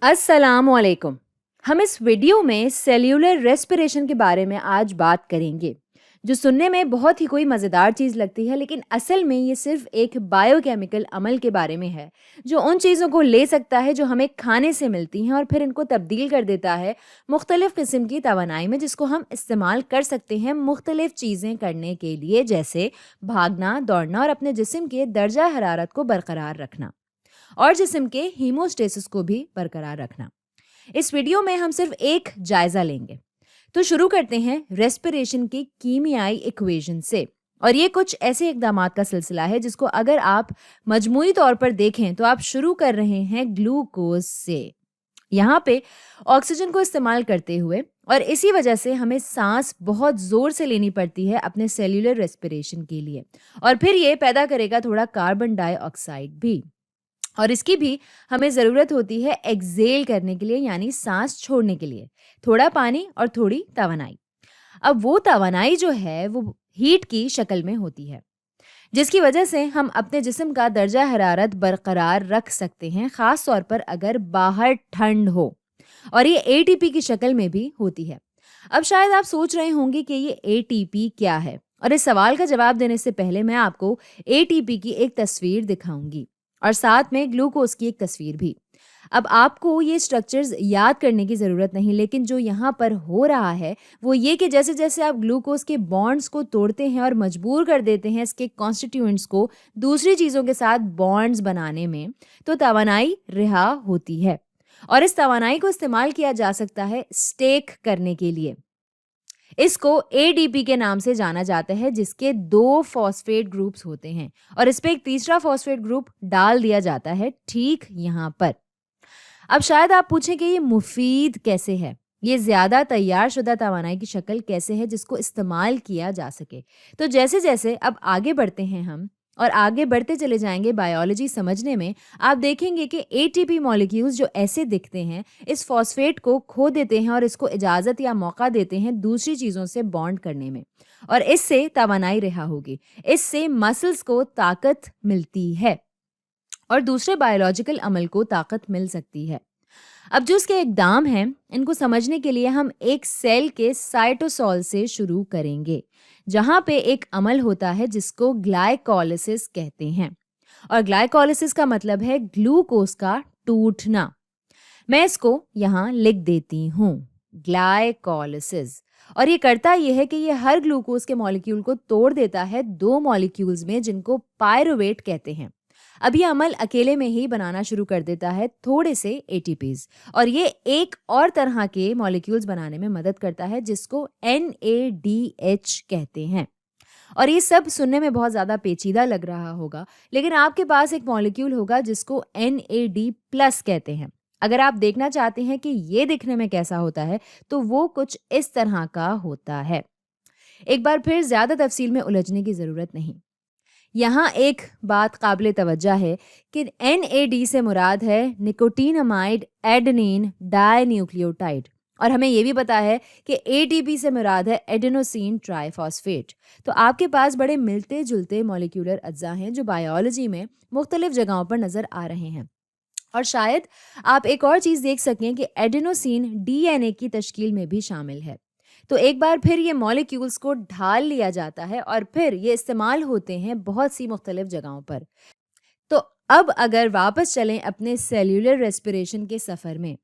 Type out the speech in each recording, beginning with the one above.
अस्सलाम वालेकुम। हम इस वीडियो में सेल्यूलर रेस्पिरेशन के बारे में आज बात करेंगे, जो सुनने में बहुत ही कोई मज़ेदार चीज़ लगती है, लेकिन असल में ये सिर्फ एक बायोकेमिकल अमल के बारे में है, जो उन चीज़ों को ले सकता है जो हमें खाने से मिलती हैं और फिर इनको तब्दील कर देता है मुख्तलिफ़ किस्म की तवानाई में, जिसको हम इस्तेमाल कर सकते हैं मुख्तलिफ़ चीज़ें करने के लिए, जैसे भागना, दौड़ना और अपने जिस्म के दर्जा हरारत को बरकरार रखना और जिस्म के हीमोस्टेसिस को भी बरकरार रखना। इस वीडियो में हम सिर्फ एक जायजा लेंगे। तो शुरू करते हैं रेस्पिरेशन की कीमियाई इक्वेशन से। और ये कुछ ऐसे इकदामात का सिलसिला है जिसको अगर आप मजमूई तौर पर देखें तो आप शुरू कर रहे हैं ग्लूकोज से। यहाँ पे ऑक्सीजन को इस्तेमाल करते हुए, और इसी वजह से हमें सांस बहुत जोर से लेनी पड़ती है अपने सेल्यूलर रेस्पिरेशन के लिए, और फिर ये पैदा करेगा थोड़ा कार्बन डाइऑक्साइड भी, और इसकी भी हमें ज़रूरत होती है एक्सेल करने के लिए, यानी सांस छोड़ने के लिए, थोड़ा पानी और थोड़ी तवानाई। अब वो तवानाई जो है वो हीट की शक्ल में होती है, जिसकी वजह से हम अपने जिस्म का दर्जा हरारत बरकरार रख सकते हैं, ख़ास तौर पर अगर बाहर ठंड हो, और ये एटीपी की शक्ल में भी होती है। अब शायद आप सोच रहे होंगे कि ये एटीपी क्या है, और इस सवाल का जवाब देने से पहले मैं आपको एटीपी की एक तस्वीर दिखाऊंगी और साथ में ग्लूकोज की एक तस्वीर भी। अब आपको ये स्ट्रक्चर्स याद करने की ज़रूरत नहीं, लेकिन जो यहाँ पर हो रहा है वो ये कि जैसे जैसे आप ग्लूकोज के बॉन्ड्स को तोड़ते हैं और मजबूर कर देते हैं इसके कॉन्स्टिट्यूएंट्स को दूसरी चीज़ों के साथ बॉन्ड्स बनाने में, तो तवानाई रिहा होती है, और इस तवानाई को इस्तेमाल किया जा सकता है स्टेक करने के लिए। इसको एडीपी के नाम से जाना जाता है, जिसके 2 फॉस्फेट ग्रुप्स होते हैं, और इस पे एक तीसरा फॉस्फेट ग्रुप डाल दिया जाता है ठीक यहाँ पर। अब शायद आप पूछें कि ये मुफीद कैसे है, ये ज़्यादा तैयार शुदा तवानाई की शक्ल कैसे है जिसको इस्तेमाल किया जा सके। तो जैसे जैसे अब आगे बढ़ते हैं हम, और आगे बढ़ते चले जाएंगे बायोलॉजी समझने में, आप देखेंगे कि एटीपी मॉलिक्यूल्स जो ऐसे दिखते हैं इस फॉस्फेट को खो देते हैं और इसको इजाज़त या मौका देते हैं दूसरी चीज़ों से बॉन्ड करने में, और इससे तवानाई रिहा होगी, इससे मसल्स को ताकत मिलती है और दूसरे बायोलॉजिकल अमल को ताकत मिल सकती है। अब जो इसके इकदाम हैं, इनको समझने के लिए हम एक सेल के साइटोसोल से शुरू करेंगे, जहाँ पे एक अमल होता है जिसको ग्लाइकोलिसिस कहते हैं, और ग्लाइकोलिसिस का मतलब है ग्लूकोज का टूटना। मैं इसको यहाँ लिख देती हूँ, ग्लाइकोलिसिस। और ये करता ये है कि ये हर ग्लूकोज के मॉलिक्यूल को तोड़ देता है 2 मॉलिक्यूल्स में, जिनको पायरुवेट कहते हैं। अब ये अमल अकेले में ही बनाना शुरू कर देता है थोड़े से एटीपीज, और ये एक और तरह के मॉलिक्यूल्स बनाने में मदद करता है जिसको NADH कहते हैं। और ये सब सुनने में बहुत ज़्यादा पेचीदा लग रहा होगा, लेकिन आपके पास एक मॉलिक्यूल होगा जिसको NAD+ कहते हैं। अगर आप देखना चाहते हैं कि ये दिखने में कैसा होता है, तो वो कुछ इस तरह का होता है। एक बार फिर ज़्यादा तफसील में उलझने की ज़रूरत नहीं। यहाँ एक बात काबिल तवज्जो है कि NAD से मुराद है निकोटीनामाइड एडेनिन डाइन्यूक्लियोटाइड, और हमें ये भी पता है कि ATP से मुराद है एडेनोसिन ट्राइफॉस्फेट। तो आपके पास बड़े मिलते जुलते मॉलिक्यूलर अज्जा हैं जो बायोलॉजी में मुख्तलिफ जगहों पर नज़र आ रहे हैं। और शायद आप एक और चीज़ देख सकें कि एडेनोसिन DNA की तश्कील में भी शामिल है। तो एक बार फिर ये मॉलिक्यूल्स को ढाल लिया जाता है और फिर ये इस्तेमाल होते हैं बहुत सी मुख्तलिफ जगहों पर। तो अब अगर वापस चलें अपने सेल्यूलर रेस्पिरेशन के सफ़र में,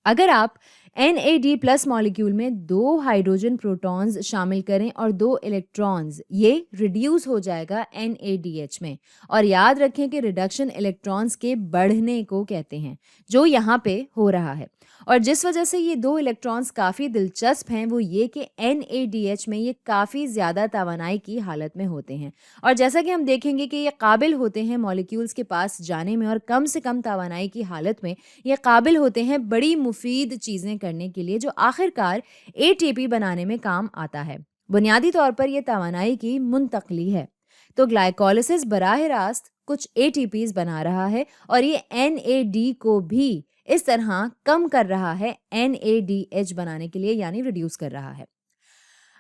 अगर आप NAD+ मॉलिक्यूल में 2 हाइड्रोजन प्रोटॉन्स शामिल करें और 2 इलेक्ट्रॉन्स, ये रिड्यूस हो जाएगा NADH में। और याद रखें कि रिडक्शन इलेक्ट्रॉन्स के बढ़ने को कहते हैं, जो यहाँ पे हो रहा है। और जिस वजह से ये 2 इलेक्ट्रॉन्स काफ़ी दिलचस्प हैं वो ये कि NADH में ये काफ़ी ज़्यादा तवानाई की हालत में होते हैं, और जैसा कि हम देखेंगे कि ये काबिल होते हैं मॉलिक्यूल्स के पास जाने में, और कम से कम तवानाई की हालत में ये काबिल होते हैं बड़ी मुफीद चीज़ें करने के लिए, जो आखिरकार ATP बनाने में काम आता है। बुनियादी तौर पर यह तवानाई की मुंतकली है। तो ग्लाइकोलिसिस बराह रास्त कुछ ATPs बना रहा है, और ये NAD को भी इस तरह कम कर रहा है NADH बनाने के लिए, यानी रिड्यूस कर रहा है।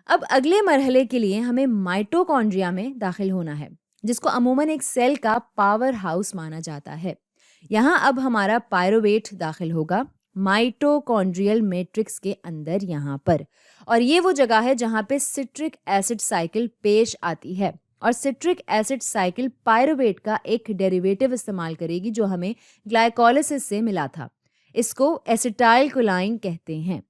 अब अगले मरहले के लिए हमें माइटोकॉन्ड्रिया में दाखिल होना है, जिसको अमूमन एक सेल का पावर हाउस माना जाता है। यहाँ अब हमारा पायरोवेट दाखिल होगा माइटोकॉन्ड्रियल मैट्रिक्स के अंदर यहाँ पर, और ये वो जगह है जहाँ पे सिट्रिक एसिड साइकिल पेश आती है। और सिट्रिक एसिड साइकिल पायरोवेट का एक डेरिवेटिव इस्तेमाल करेगी जो हमें ग्लाइकोलिसिस से मिला था। इसको एसिटाइल कोलाइन कहते हैं।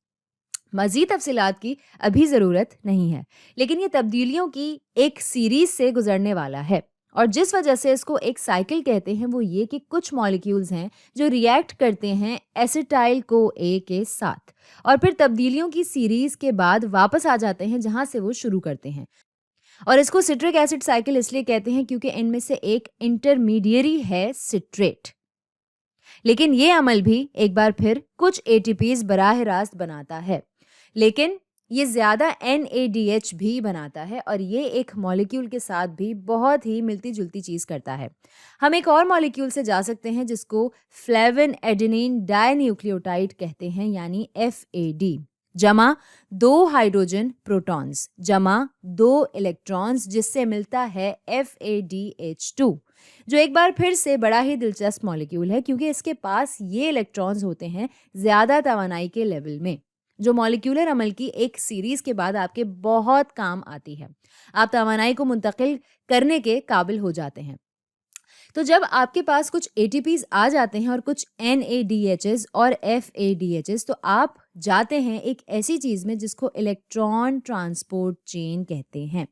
मज़ीद तफसीलात की अभी ज़रूरत नहीं है, लेकिन ये तब्दीलियों की एक सीरीज से गुजरने वाला है, और जिस वजह से इसको एक साइकिल कहते हैं वो ये कि कुछ मॉलिक्यूल्स हैं जो रिएक्ट करते हैं एसिटाइल को ए के साथ, और फिर तब्दीलियों की सीरीज के बाद वापस आ जाते हैं जहाँ से वो शुरू करते हैं। और इसको सिट्रिक एसिड साइकिल इसलिए कहते हैं क्योंकि इनमें से एक इंटरमीडिएरी है सिट्रेट। लेकिन ये अमल भी एक बार फिर कुछ एटीपीज बराह रास्त बनाता है, लेकिन ये ज़्यादा NADH भी बनाता है, और ये एक मॉलिक्यूल के साथ भी बहुत ही मिलती जुलती चीज़ करता है। हम एक और मॉलिक्यूल से जा सकते हैं जिसको फ्लेविन एडेनिन डाइन्यूक्लियोटाइड कहते हैं, यानी FAD, जमा 2 हाइड्रोजन प्रोटॉन्स जमा 2 इलेक्ट्रॉन्स, जिससे मिलता है FADH2, जो एक बार फिर से बड़ा ही दिलचस्प मॉलिक्यूल है क्योंकि इसके पास ये इलेक्ट्रॉन्स होते हैं ज़्यादा तवानाई के लेवल में, जो मॉलिक्यूलर अमल की एक सीरीज के बाद आपके बहुत काम आती है। आप तवानाई को मुंतकिल करने के काबिल हो जाते हैं। तो जब आपके पास कुछ ATPs आ जाते हैं और कुछ NADHs और FADHs, तो आप जाते हैं एक ऐसी चीज़ में जिसको इलेक्ट्रॉन ट्रांसपोर्ट चेन कहते हैं।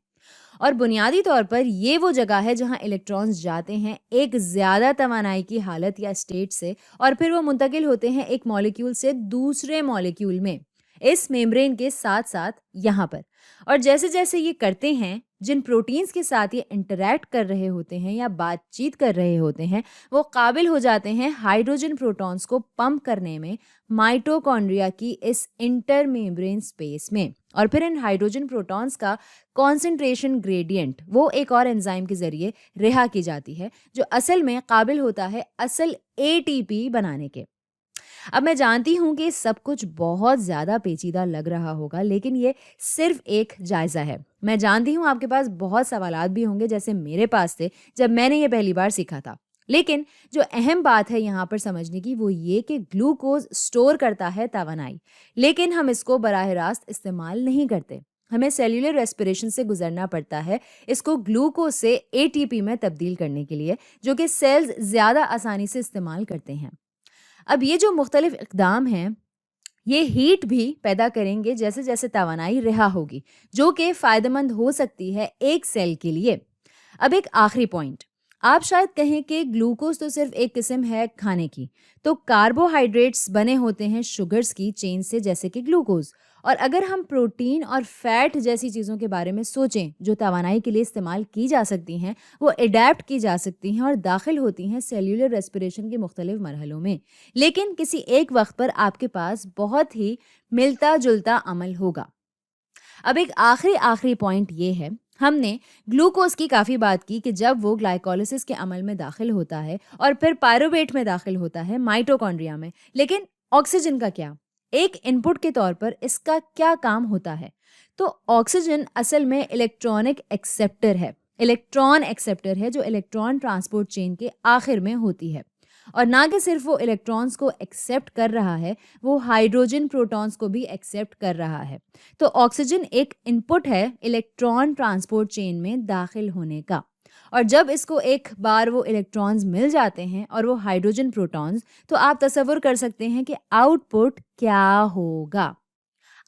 और बुनियादी तौर पर ये वो जगह है जहाँ इलेक्ट्रॉन्स जाते हैं एक ज़्यादा तवानाई की हालत या स्टेट से, और फिर वो मुंतकिल होते हैं एक मॉलिक्यूल से दूसरे मॉलिक्यूल में, इस मेम्ब्रेन के साथ साथ यहाँ पर। और जैसे जैसे ये करते हैं, जिन प्रोटीन्स के साथ ये इंटरैक्ट कर रहे होते हैं या बातचीत कर रहे होते हैं, वो काबिल हो जाते हैं हाइड्रोजन प्रोटॉन्स को पंप करने में माइटोकॉन्ड्रिया की इस इंटर मेम्ब्रेन स्पेस में। और फिर इन हाइड्रोजन प्रोटॉन्स का कॉन्सेंट्रेशन ग्रेडियंट वो एक और एंजाइम के ज़रिए रिहा की जाती है, जो असल में काबिल होता है असल ATP बनाने के। अब मैं जानती हूँ कि सब कुछ बहुत ज़्यादा पेचीदा लग रहा होगा, लेकिन ये सिर्फ एक जायज़ा है। मैं जानती हूँ आपके पास बहुत सवालात भी होंगे, जैसे मेरे पास थे जब मैंने ये पहली बार सीखा था। लेकिन जो अहम बात है यहाँ पर समझने की वो ये कि ग्लूकोज स्टोर करता है तवानाई, लेकिन हम इसको बराह रास्त इस्तेमाल नहीं करते। हमें सेल्यूलर रेस्पिरेशन से गुजरना पड़ता है इसको ग्लूकोज से ATP में तब्दील करने के लिए, जो कि सेल्स ज़्यादा आसानी से इस्तेमाल करते हैं। अब ये जो मुख्तलिफ इक़दाम हैं, ये हीट भी पैदा करेंगे जैसे जैसे तवानाई रिहा होगी, जो कि फ़ायदेमंद हो सकती है एक सेल के लिए। अब एक आखिरी पॉइंट, आप शायद कहें कि ग्लूकोज तो सिर्फ एक किस्म है खाने की, तो कार्बोहाइड्रेट्स बने होते हैं शुगर्स की चेन से, जैसे कि ग्लूकोज। और अगर हम प्रोटीन और फैट जैसी चीज़ों के बारे में सोचें जो तवानाई के लिए इस्तेमाल की जा सकती हैं, वो एडेप्ट की जा सकती हैं और दाखिल होती हैं सेल्यूलर रेस्पिरेशन के मुख्तलिफ मरहलों में, लेकिन किसी एक वक्त पर आपके पास बहुत ही मिलता जुलता अमल होगा। अब एक आखिरी पॉइंट ये है, हमने ग्लूकोज की काफ़ी बात की कि जब वो ग्लाइकोलिसिस के अमल में दाखिल होता है और फिर पायरोवेट में दाखिल होता है माइटोकॉन्ड्रिया में, लेकिन ऑक्सीजन का क्या? एक इनपुट के तौर पर इसका क्या काम होता है? तो ऑक्सीजन असल में इलेक्ट्रॉनिक एक्सेप्टर है, इलेक्ट्रॉन एक्सेप्टर है जो इलेक्ट्रॉन ट्रांसपोर्ट चेन के आखिर में होती है। और ना कि सिर्फ वो इलेक्ट्रॉन्स को एक्सेप्ट कर रहा है, वो हाइड्रोजन प्रोटॉन्स को भी एक्सेप्ट कर रहा है। तो ऑक्सीजन एक इनपुट है इलेक्ट्रॉन ट्रांसपोर्ट चेन में दाखिल होने का, और जब इसको एक बार वो इलेक्ट्रॉन्स मिल जाते हैं और वो हाइड्रोजन प्रोटॉन्स, तो आप तसव्वुर कर सकते हैं कि आउटपुट क्या होगा।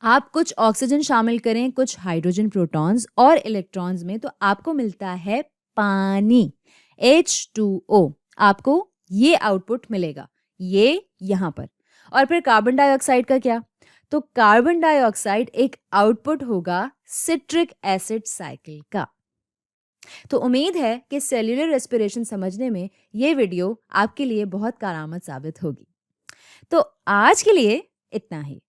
आप कुछ ऑक्सीजन शामिल करें कुछ हाइड्रोजन प्रोटॉन्स और इलेक्ट्रॉन्स में, तो आपको मिलता है पानी, H2O। आपको ये आउटपुट मिलेगा, ये यहाँ पर। और फिर कार्बन डाइऑक्साइड का क्या? तो कार्बन डाइऑक्साइड एक आउटपुट होगा सिट्रिक एसिड साइकिल का। तो उम्मीद है कि सेल्यूलर रेस्पिरेशन समझने में ये वीडियो आपके लिए बहुत कारआमद साबित होगी। तो आज के लिए इतना ही।